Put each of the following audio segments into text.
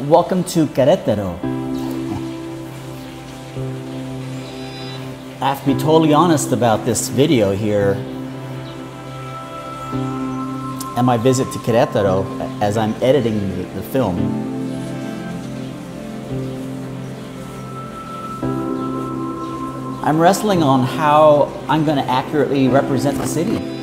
Welcome to Queretaro. I have to be totally honest about this video here and my visit to Queretaro as I'm editing the film. I'm wrestling on how I'm going to accurately represent the city.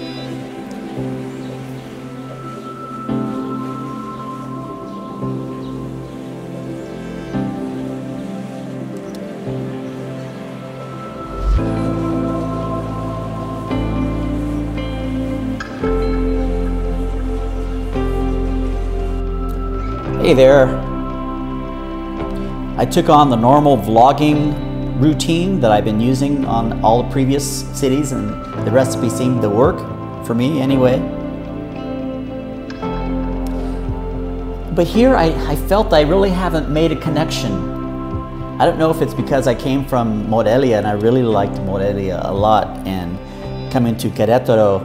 Hey there. I took on the normal vlogging routine that I've been using on all the previous cities, and the recipe seemed to work for me anyway. But here I felt I really haven't made a connection. I don't know if it's because I came from Morelia and I really liked Morelia a lot, and coming to Queretaro,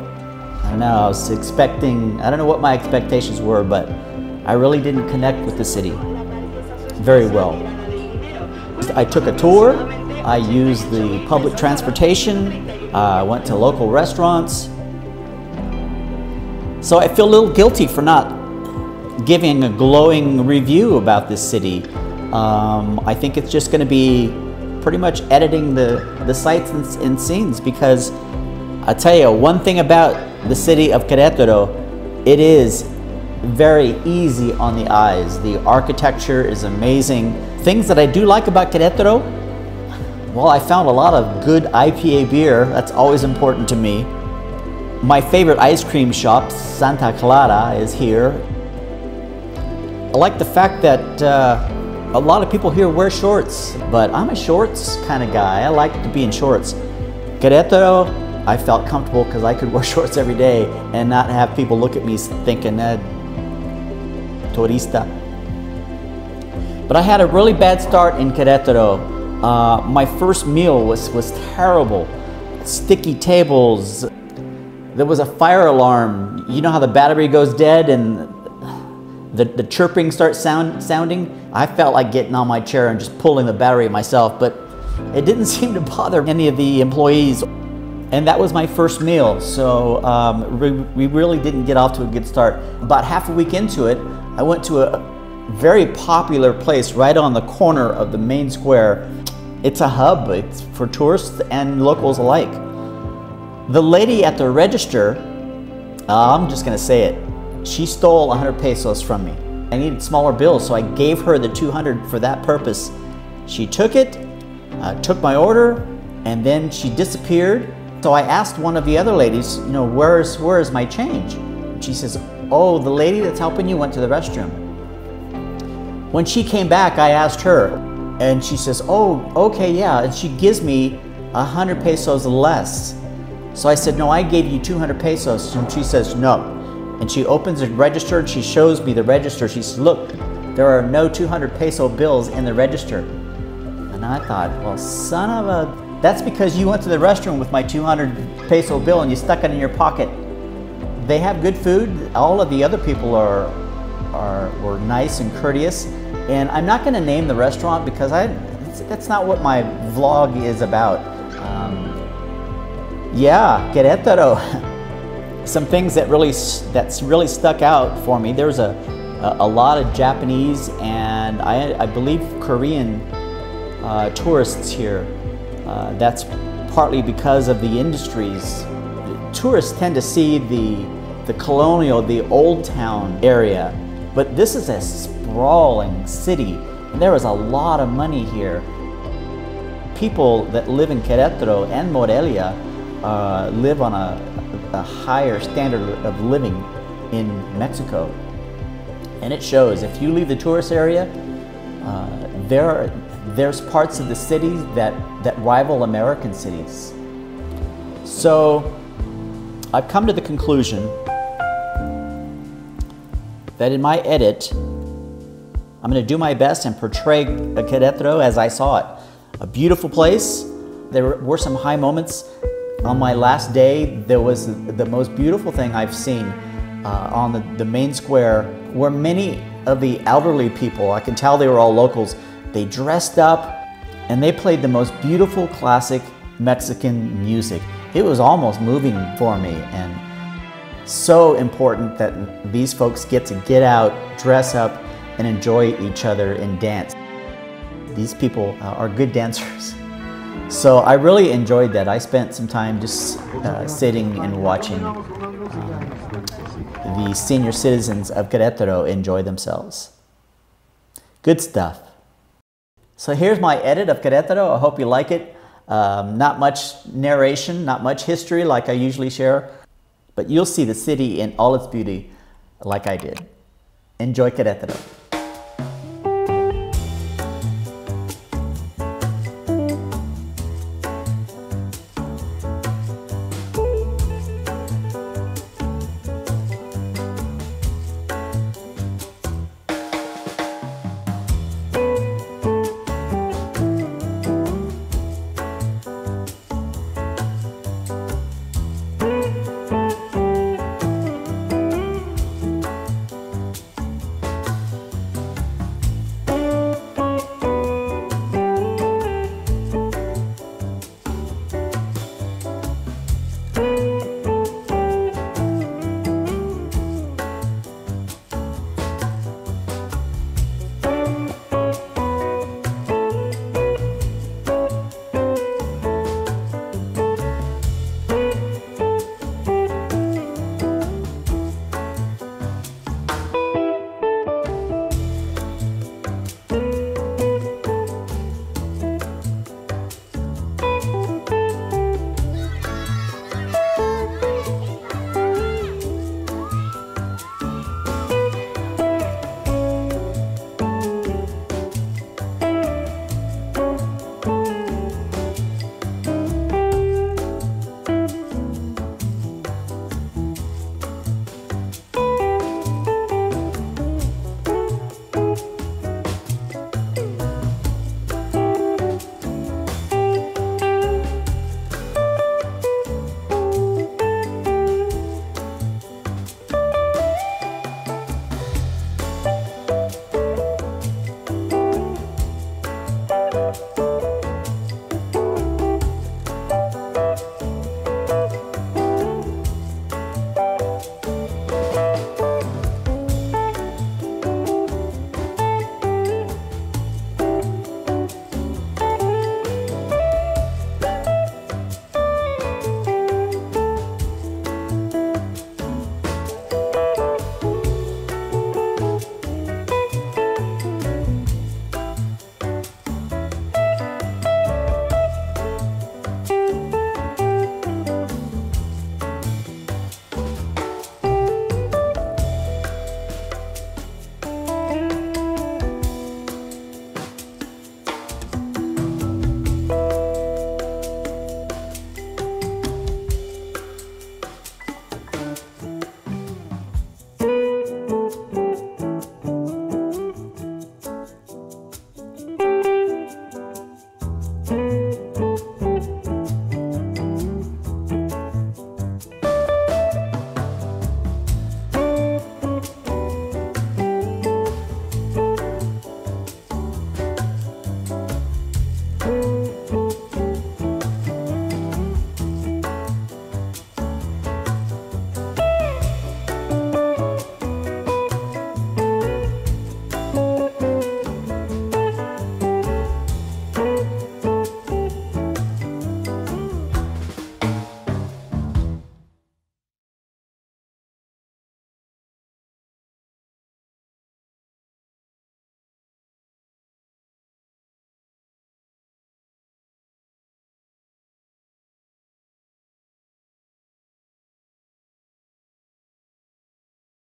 I don't know, I was expecting, I don't know what my expectations were, but I really didn't connect with the city very well. I took a tour, I used the public transportation, I went to local restaurants. So I feel a little guilty for not giving a glowing review about this city. I think it's just going to be pretty much editing the sights and scenes, because I tell you one thing about the city of Queretaro, it is very easy on the eyes. The architecture is amazing. Things that I do like about Queretaro, well, I found a lot of good IPA beer. That's always important to me. My favorite ice cream shop, Santa Clara, is here. I like the fact that a lot of people here wear shorts, but I'm a shorts kind of guy. I like to be in shorts. Queretaro, I felt comfortable because I could wear shorts every day and not have people look at me thinking, turista. But I had a really bad start in Queretaro. My first meal was terrible. Sticky tables. There was a fire alarm. You know how the battery goes dead and the chirping starts sounding? I felt like getting on my chair and just pulling the battery myself, but it didn't seem to bother any of the employees. And that was my first meal, so we really didn't get off to a good start. About half a week into it, I went to a very popular place right on the corner of the main square. It's a hub, it's for tourists and locals alike. The lady at the register, I'm just gonna say it, she stole 100 pesos from me. I needed smaller bills, so I gave her the 200 for that purpose. She took it, took my order, and then she disappeared. So I asked one of the other ladies, you know, where is my change? And she says, oh, the lady that's helping you went to the restroom. When she came back, I asked her, and she says, oh, okay, yeah, and she gives me 100 pesos less. So I said, no, I gave you 200 pesos, and she says, no. And she opens the register, and she shows me the register. She says, look, there are no 200 peso bills in the register. And I thought, well, son of a... That's because you went to the restroom with my 200 peso bill and you stuck it in your pocket. They have good food. All of the other people were nice and courteous. And I'm not going to name the restaurant because that's not what my vlog is about. Yeah, Queretaro. Some things that's really stuck out for me. There's a lot of Japanese and I believe Korean tourists here. That's partly because of the industries. Tourists tend to see the colonial, the old town area, but this is a sprawling city. There is a lot of money here. People that live in Queretaro and Morelia live on a higher standard of living in Mexico. And it shows. If you leave the tourist area, there's parts of the city that rival American cities. So I've come to the conclusion that in my edit, I'm going to do my best and portray Queretaro as I saw it. A beautiful place. There were some high moments. On my last day, there was the most beautiful thing I've seen on the main square, where many of the elderly people, I can tell they were all locals, they dressed up and they played the most beautiful classic Mexican music. It was almost moving for me, and so important that these folks get to get out, dress up, and enjoy each other and dance. These people are good dancers. So I really enjoyed that. I spent some time just sitting and watching the senior citizens of Querétaro enjoy themselves. Good stuff. So here's my edit of Querétaro. I hope you like it. Not much narration, not much history like I usually share, but you'll see the city in all its beauty like I did. Enjoy Querétaro.